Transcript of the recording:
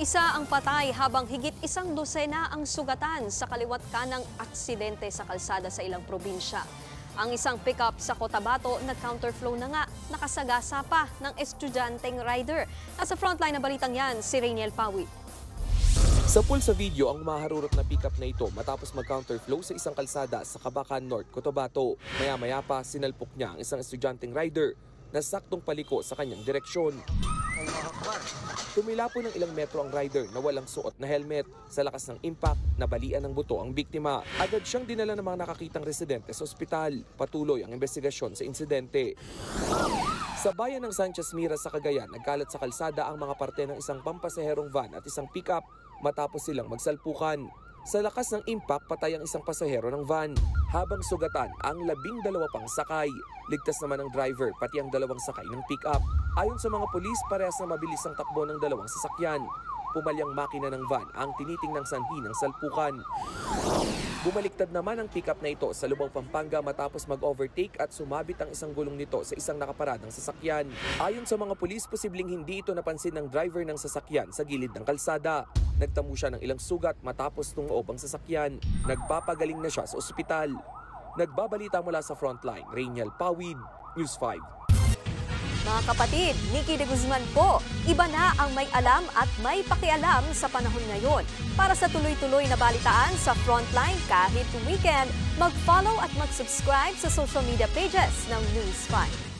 Isa ang patay habang higit 100 ang sugatan sa kaliwat kanang aksidente sa kalsada sa ilang probinsya. Ang isang pickup sa Cotabato nag-counterflow na nga, nakasagasa pa ng estudyanteng rider. Nasa frontline na balitang yan, si Rainiel Pawi. Sa pool sa video ang maharurot na pickup na ito matapos mag-counterflow sa isang kalsada sa Cabacan North, Cotabato. Maya-maya pa sinalpok niya ang isang estudyanteng rider na saktong paliko sa kanyang direksyon. Tumila po ng ilang metro ang rider na walang suot na helmet. Sa lakas ng impact, nabalian ng buto ang biktima. Agad siyang dinala ng mga nakakitang residente sa ospital. Patuloy ang investigasyon sa insidente. Sa bayan ng Sanchez Mira sa Cagayan, nagkalat sa kalsada ang mga parte ng isang pampasaherong van at isang pickup matapos silang magsalpukan. Sa lakas ng impact, patay ang isang pasahero ng van, habang sugatan ang 12 pang sakay. Ligtas naman ang driver, pati ang 2 sakay ng pick-up. Ayon sa mga pulis, parehas na mabilis ang takbo ng 2 sasakyan. Pumalyang makina ng van ang tinitingnang sanhi ng salpukan. Bumaliktad naman ang pick-up na ito sa Lubao, Pampanga matapos mag-overtake at sumabit ang isang gulong nito sa isang nakaparadang sasakyan. Ayon sa mga pulis, posibleng hindi ito napansin ng driver ng sasakyan sa gilid ng kalsada. Nagtamo siya ng ilang sugat matapos tumuob ang sasakyan. Nagpapagaling na siya sa ospital. Nagbabalita mula sa frontline, Rainiel Pawid, News 5. Mga kapatid, Nikki de Guzman po. Iba na ang may alam at may pakialam sa panahon ngayon. Para sa tuloy-tuloy na balitaan sa Frontline kahit weekend, mag-follow at mag-subscribe sa social media pages ng News 5.